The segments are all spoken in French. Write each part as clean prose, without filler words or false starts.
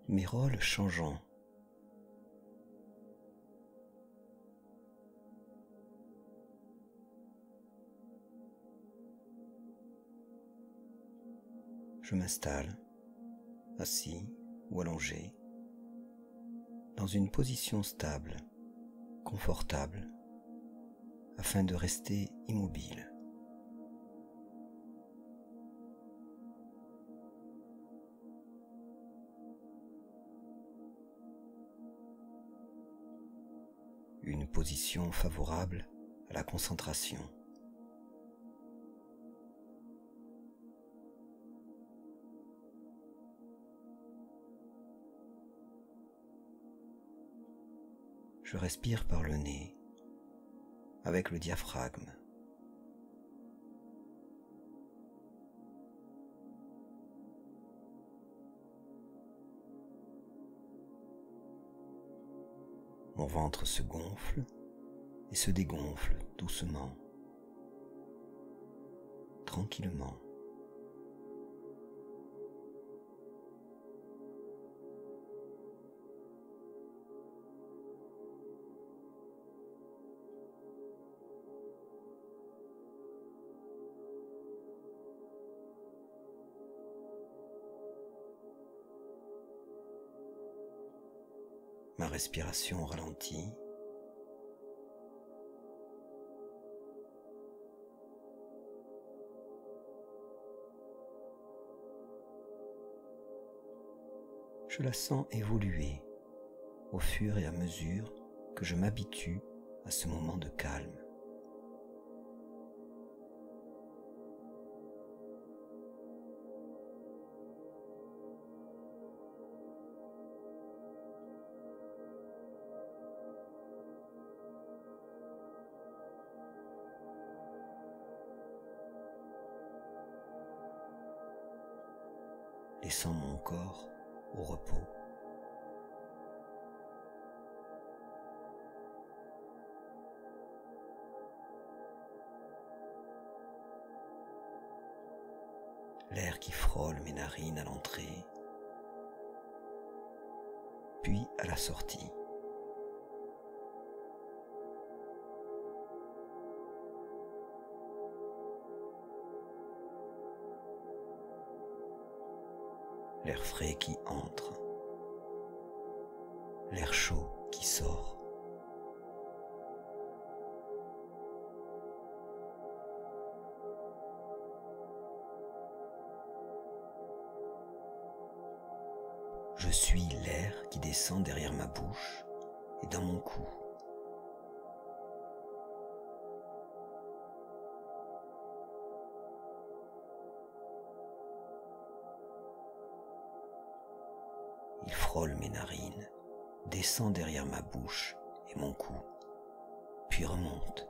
mes rôles changeant. Je m'installe, assis ou allongé, dans une position stable, confortable, afin de rester immobile. Une position favorable à la concentration. Je respire par le nez, avec le diaphragme. Mon ventre se gonfle et se dégonfle doucement, tranquillement. Ma respiration ralentit. Je la sens évoluer au fur et à mesure que je m'habitue à ce moment de calme. Laissant mon corps au repos. L'air qui frôle mes narines à l'entrée, puis à la sortie. L'air frais qui entre, l'air chaud qui sort. Je suis l'air qui descend derrière ma bouche et dans mon cou. Il frôle mes narines, descend derrière ma bouche et mon cou, puis remonte.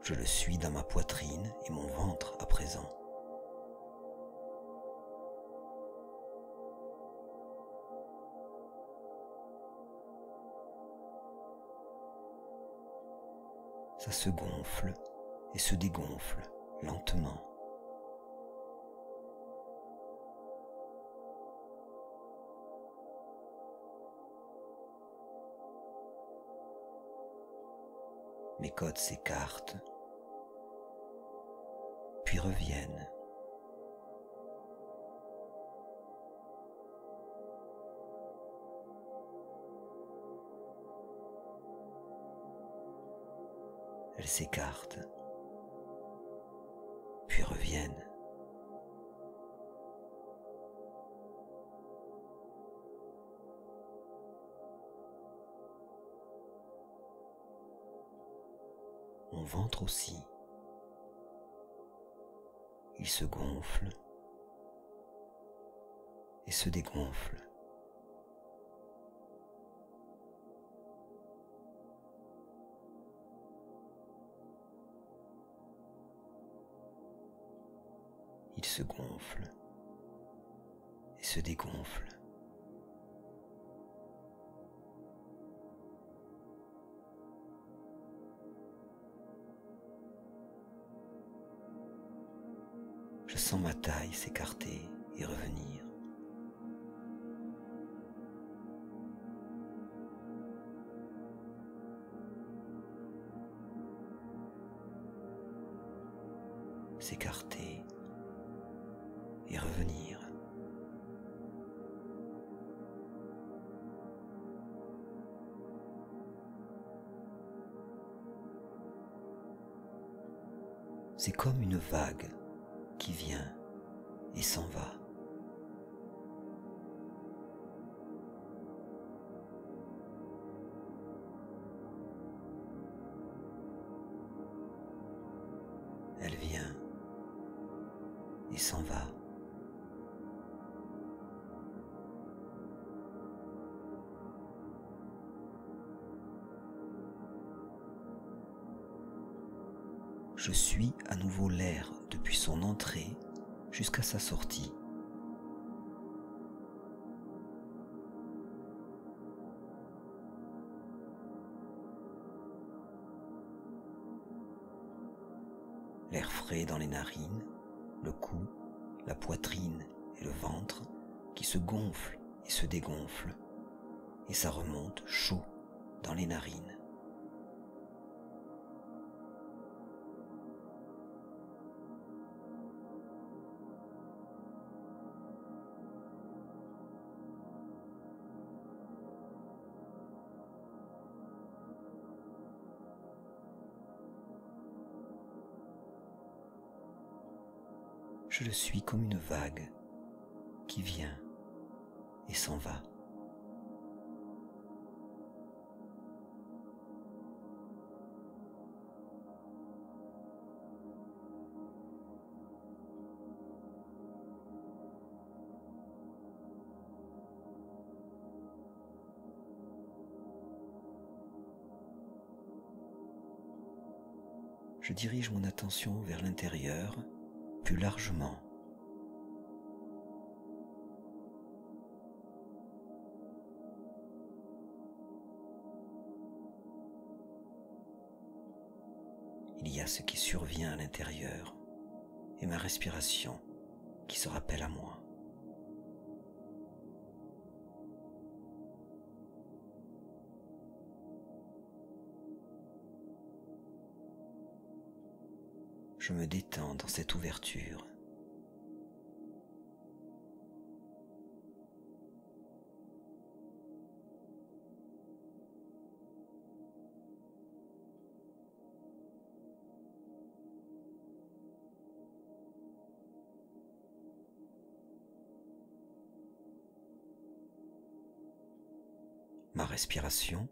Je le suis dans ma poitrine et mon ventre à présent. Ça se gonfle et se dégonfle lentement. Mes côtes s'écartent, puis reviennent. Elles s'écartent, puis reviennent. Mon ventre aussi. Il se gonfle et se dégonfle. il se gonfle et se dégonfle. Je sens ma taille s'écarter et revenir. S'écarter et revenir. C'est comme une vague qui vient et s'en va. Elle vient et s'en va. Je suis à nouveau l'air depuis son entrée jusqu'à sa sortie. L'air frais dans les narines, le cou, la poitrine et le ventre qui se gonflent et se dégonflent, et ça remonte chaud dans les narines. Je le suis comme une vague qui vient et s'en va. Je dirige mon attention vers l'intérieur, plus largement. Il y a ce qui survient à l'intérieur et ma respiration qui se rappelle à moi. Je me détends dans cette ouverture. Ma respiration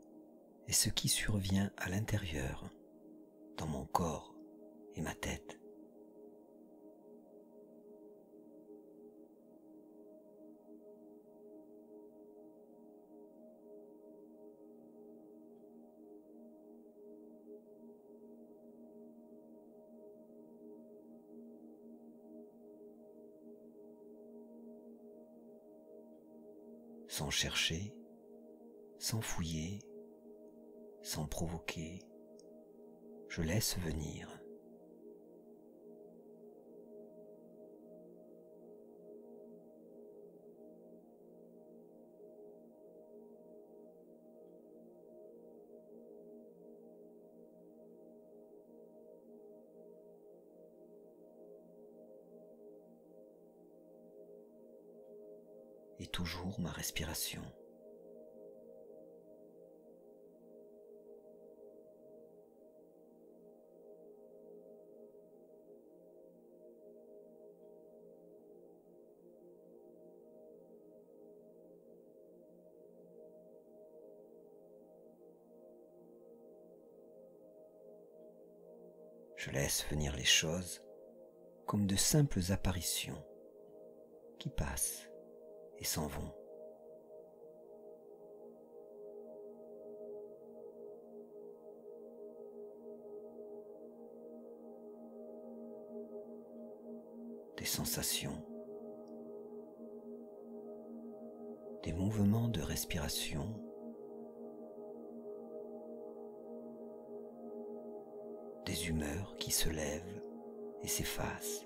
est ce qui survient à l'intérieur, dans mon corps et ma tête. Sans chercher, sans fouiller, sans provoquer, je laisse venir. Et toujours ma respiration. Je laisse venir les choses comme de simples apparitions qui passent et s'en vont. Des des sensations, des mouvements de respiration, des humeurs qui se lèvent et s'effacent.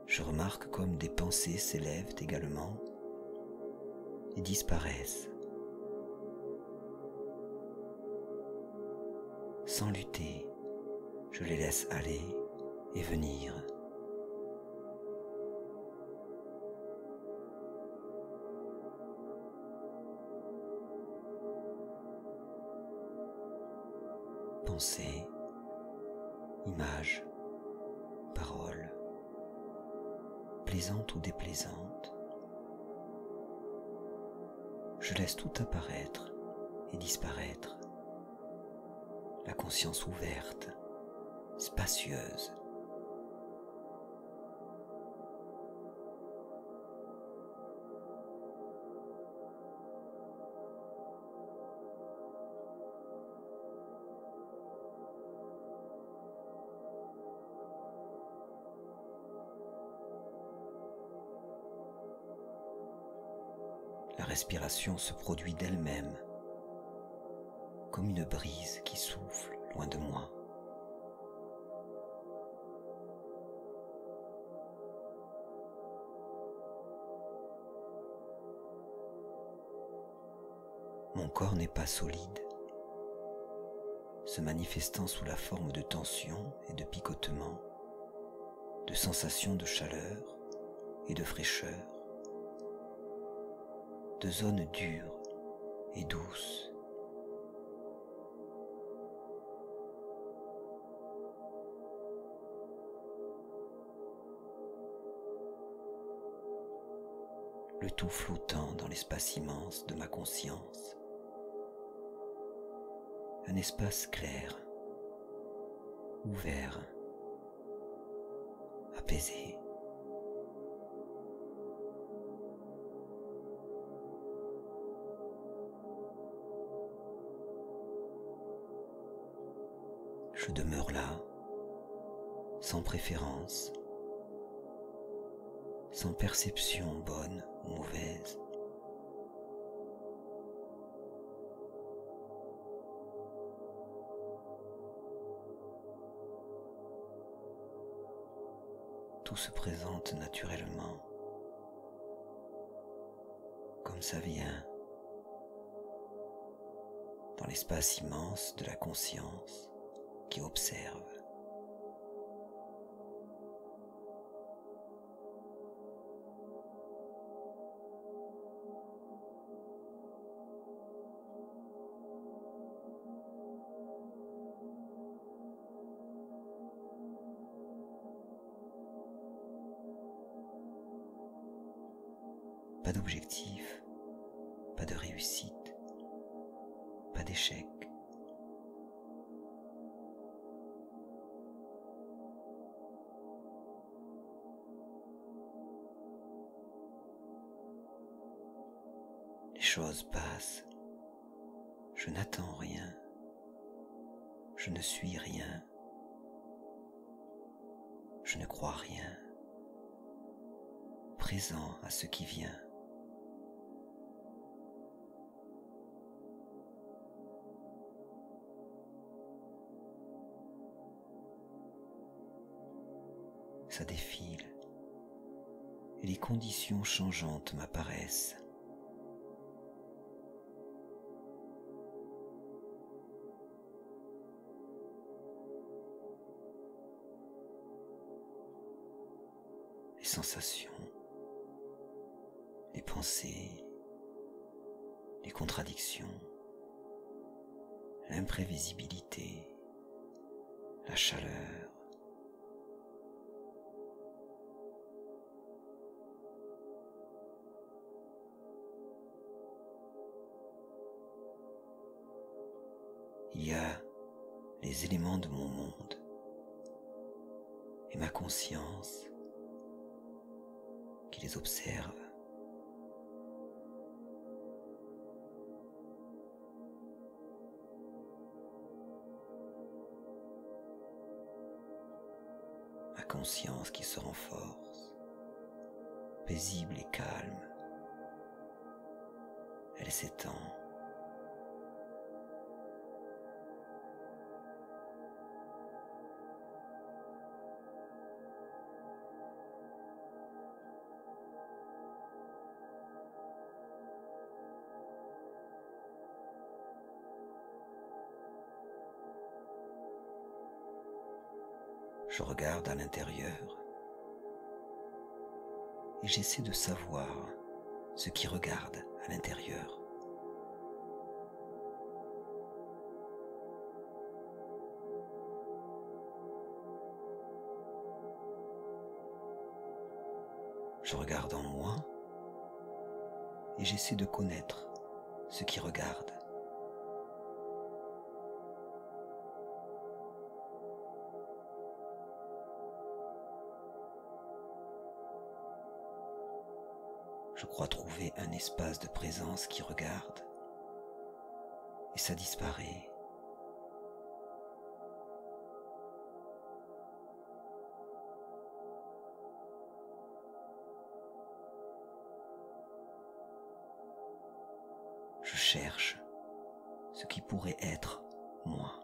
Je remarque comme des pensées s'élèvent également et disparaissent, sans lutter. Je les laisse aller et venir. Pensées, images, paroles, plaisantes ou déplaisantes, je laisse tout apparaître et disparaître. La conscience ouverte, spacieuse. La respiration se produit d'elle-même, comme une brise qui souffle loin de moi. Mon corps n'est pas solide, se manifestant sous la forme de tension et de picotement, de sensations de chaleur et de fraîcheur, de zones dures et douces. Le tout flottant dans l'espace immense de ma conscience. Un espace clair, ouvert, apaisé. Je demeure là, sans préférence, sans perception bonne ou mauvaise. Tout se présente naturellement, comme ça vient, dans l'espace immense de la conscience qui observe. Pas d'objectif, pas de réussite, pas d'échec. Les choses passent, je n'attends rien, je ne suis rien, je ne crois rien, présent à ce qui vient. Ça défile et les conditions changeantes m'apparaissent. Les sensations, les pensées, les contradictions, l'imprévisibilité, la chaleur. Il y a les éléments de mon monde et ma conscience qui les observe. ma conscience qui se renforce, paisible et calme. Elle s'étend. Je regarde à l'intérieur et j'essaie de savoir ce qui regarde à l'intérieur. Je regarde en moi et j'essaie de connaître ce qui regarde. Je crois trouver un espace de présence qui regarde et ça disparaît. Je cherche ce qui pourrait être moi.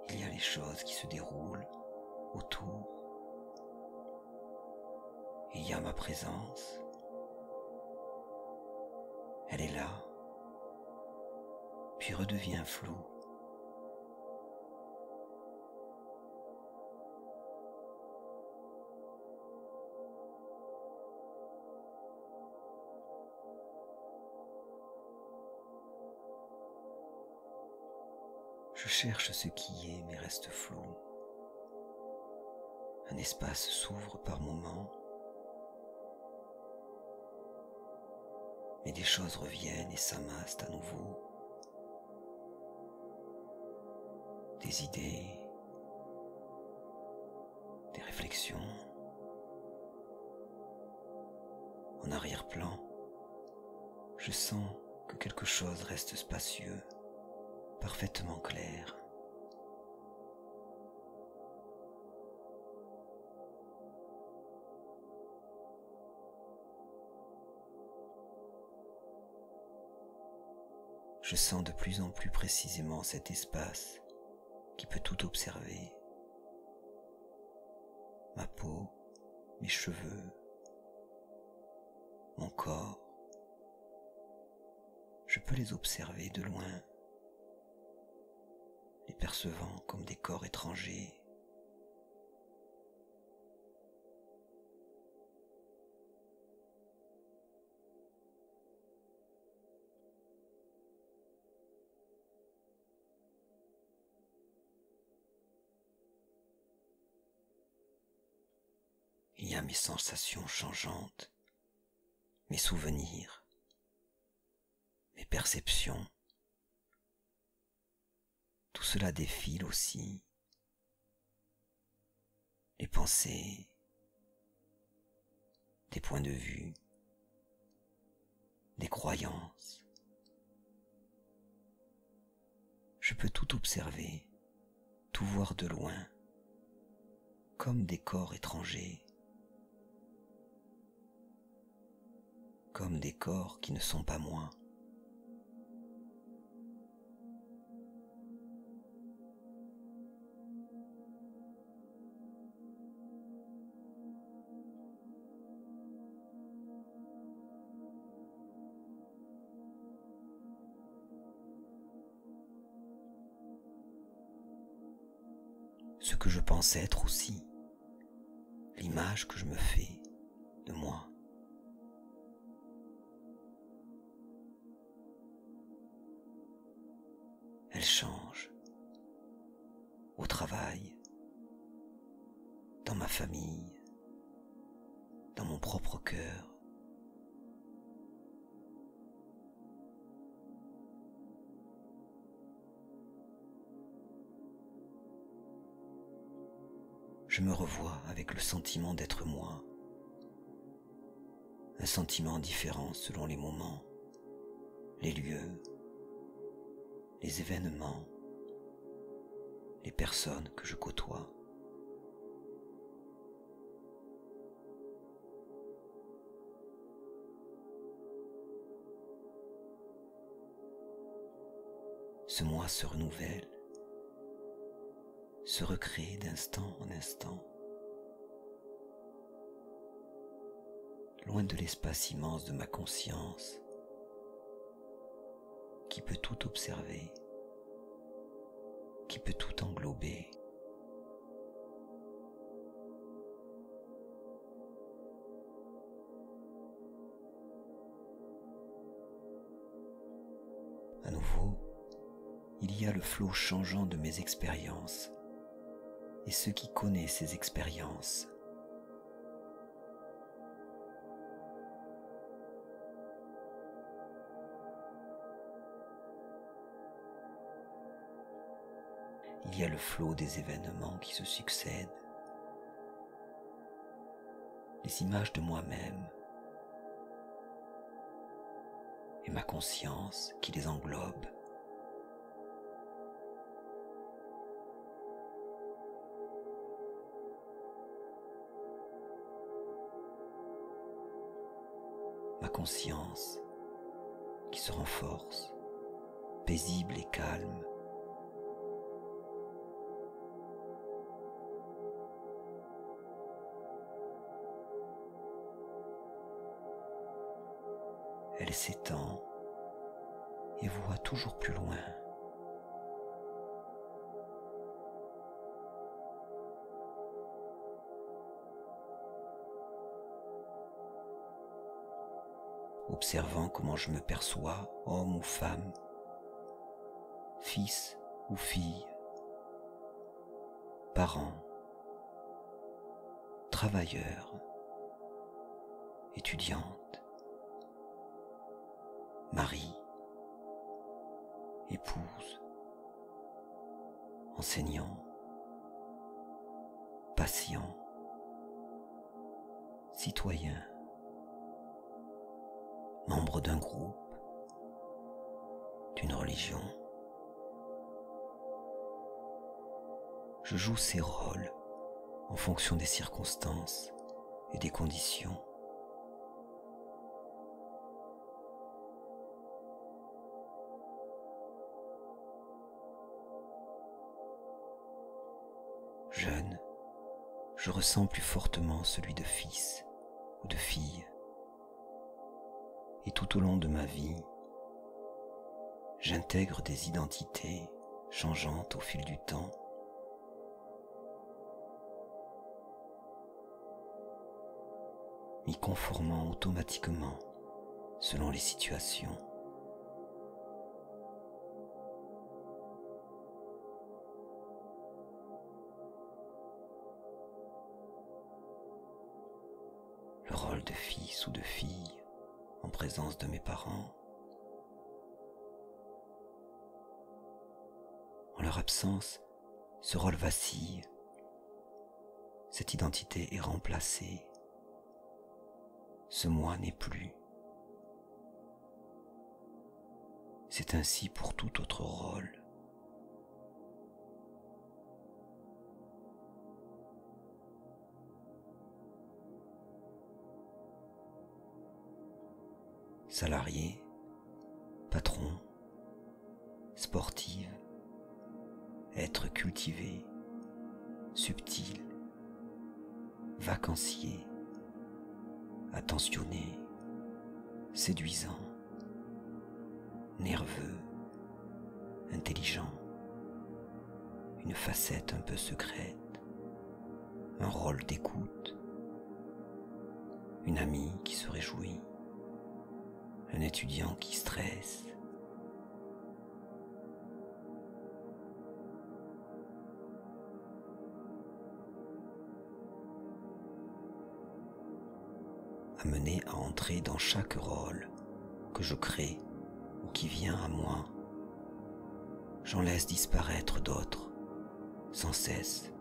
Il y a les choses qui se déroulent autour. Il y a ma présence. Elle est là, puis redevient floue. Je cherche ce qui est mais reste flou. Un espace s'ouvre par moments, mais des choses reviennent et s'amassent à nouveau. Des idées, des réflexions. En arrière-plan, je sens que quelque chose reste spacieux, parfaitement clair. Je sens de plus en plus précisément cet espace qui peut tout observer. Ma peau, mes cheveux, mon corps. Je peux les observer de loin, les percevant comme des corps étrangers. Il y a mes sensations changeantes, mes souvenirs, mes perceptions. Tout cela défile aussi. Les pensées, des points de vue, des croyances. Je peux tout observer, tout voir de loin, comme des corps étrangers, comme des corps qui ne sont pas moi. Ce que je pense être aussi, l'image que je me fais de moi. Elle change au travail, dans ma famille, dans mon propre cœur. Je me revois avec le sentiment d'être moi, un sentiment différent selon les moments, les lieux, les événements, les personnes que je côtoie. Ce moi se renouvelle, se recrée d'instant en instant, loin de l'espace immense de ma conscience qui peut tout observer, qui peut tout englober. À nouveau, il y a le flot changeant de mes expériences et ce qui connaît ces expériences. Il y a le flot des événements qui se succèdent, les images de moi-même et ma conscience qui les englobe. Ma conscience qui se renforce, paisible et calme. Elle s'étend et voit toujours plus loin. Observant comment je me perçois, homme ou femme, fils ou fille, parent, travailleur, étudiante, mari, épouse, enseignant, patient, citoyen, membre d'un groupe, d'une religion. Je joue ces rôles en fonction des circonstances et des conditions. Jeune, je ressens plus fortement celui de fils ou de fille. Et tout au long de ma vie, j'intègre des identités changeantes au fil du temps. M'y conformant automatiquement selon les situations. Le rôle de fils ou de fille en présence de mes parents. En leur absence, ce rôle vacille. Cette identité est remplacée. Ce moi n'est plus. C'est ainsi pour tout autre rôle. Salarié, patron, sportive, être cultivé, subtil, vacancier, attentionné, séduisant, nerveux, intelligent, une facette un peu secrète, un rôle d'écoute, une amie qui se réjouit, un étudiant qui stresse. Amené à entrer dans chaque rôle que je crée ou qui vient à moi, j'en laisse disparaître d'autres sans cesse.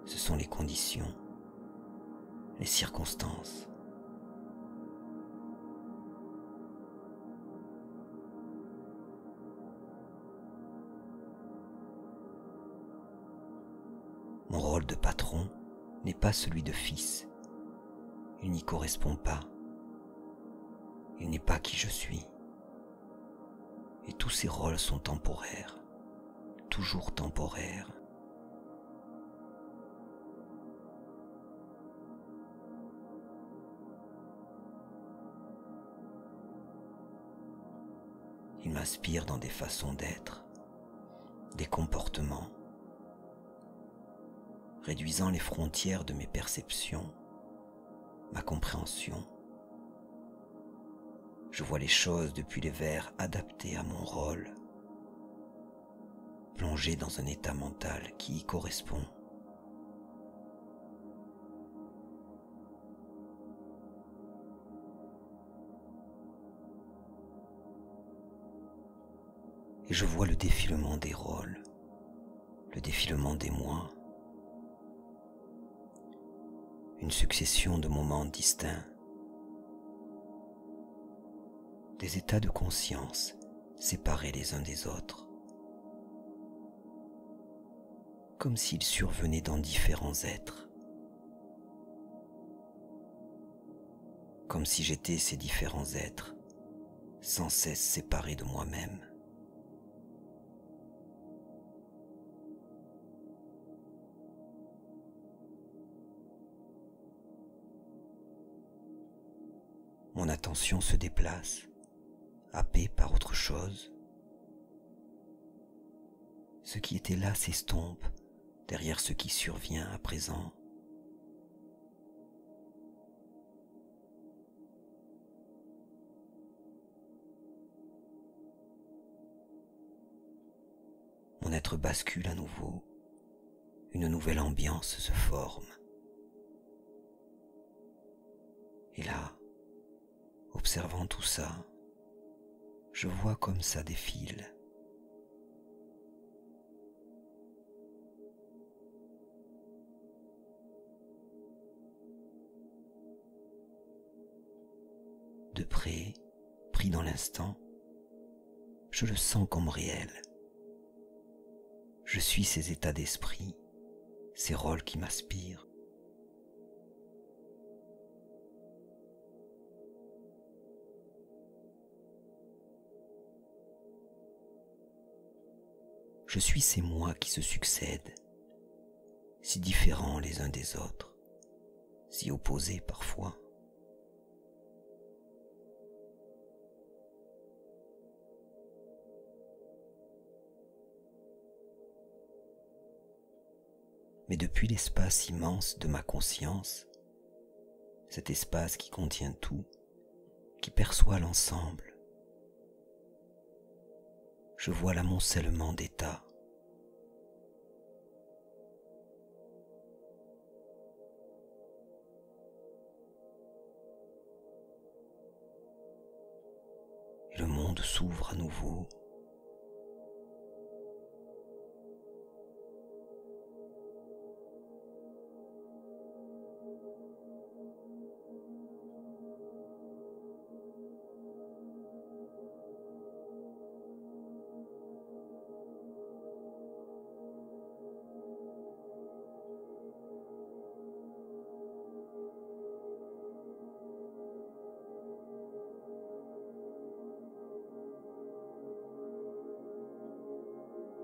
ce sont les conditions, les circonstances. Mon rôle de patron n'est pas celui de fils. Il n'y correspond pas. Il n'est pas qui je suis. Et tous ces rôles sont temporaires, toujours temporaires. Ils m'inspirent dans des façons d'être, des comportements, réduisant les frontières de mes perceptions, ma compréhension. Je vois les choses depuis les verres adaptés à mon rôle, plongé dans un état mental qui y correspond. Et je vois le défilement des rôles, le défilement des moi, une succession de moments distincts, des états de conscience séparés les uns des autres, comme s'ils survenaient dans différents êtres, comme si j'étais ces différents êtres, sans cesse séparés de moi-même. Mon attention se déplace, happée par autre chose. Ce qui était là s'estompe derrière ce qui survient à présent. Mon être bascule à nouveau, une nouvelle ambiance se forme. Et là, observant tout ça, je vois comme ça défile. De près, pris dans l'instant, je le sens comme réel. Je suis ces états d'esprit, ces rôles qui m'aspirent. Je suis ces moi qui se succèdent, si différents les uns des autres, si opposés parfois. Mais depuis l'espace immense de ma conscience, cet espace qui contient tout, qui perçoit l'ensemble, je vois l'amoncellement d'états. Et le monde s'ouvre à nouveau.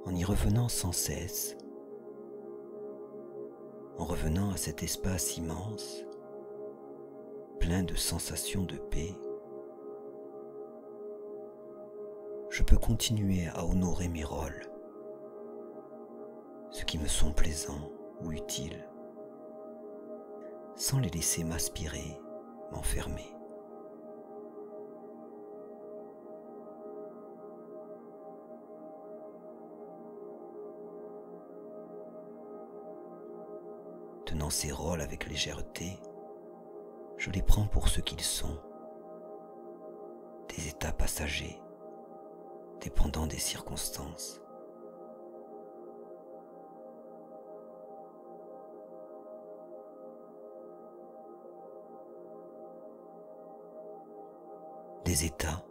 En y revenant sans cesse, en revenant à cet espace immense, plein de sensations de paix, je peux continuer à honorer mes rôles, ceux qui me sont plaisants ou utiles, sans les laisser m'aspirer, m'enfermer. Tenant ces rôles avec légèreté, je les prends pour ce qu'ils sont, des états passagers, dépendant des circonstances. des états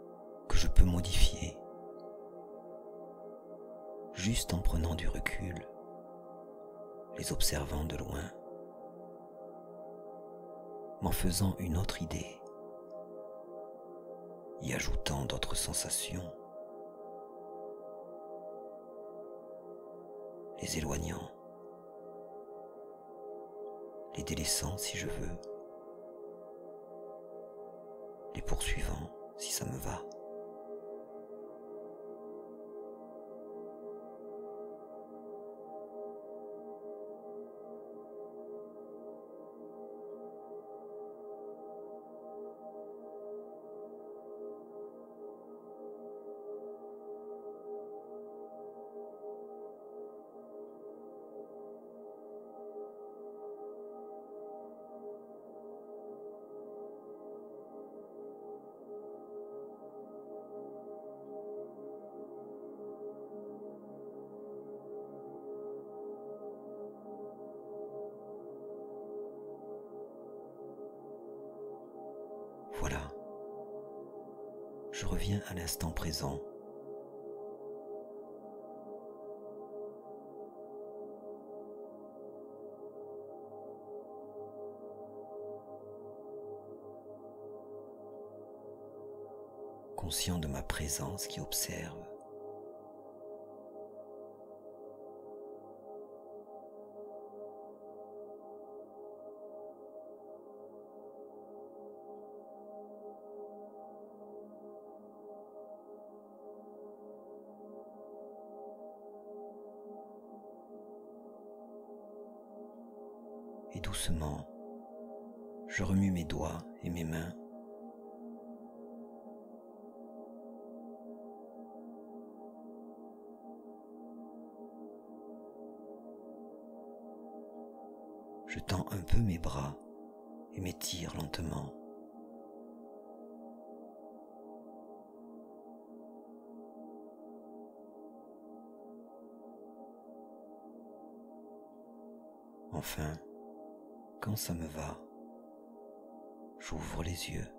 que je peux modifier, juste en prenant du recul, les observant de loin, m'en faisant une autre idée, y ajoutant d'autres sensations, les éloignant, les délaissant si je veux, les poursuivant si ça me va. Voilà, je reviens à l'instant présent. Conscient de ma présence qui observe. Et doucement, je remue mes doigts et mes mains. Je tends un peu mes bras et m'étire lentement. Enfin, quand ça me va, j'ouvre les yeux.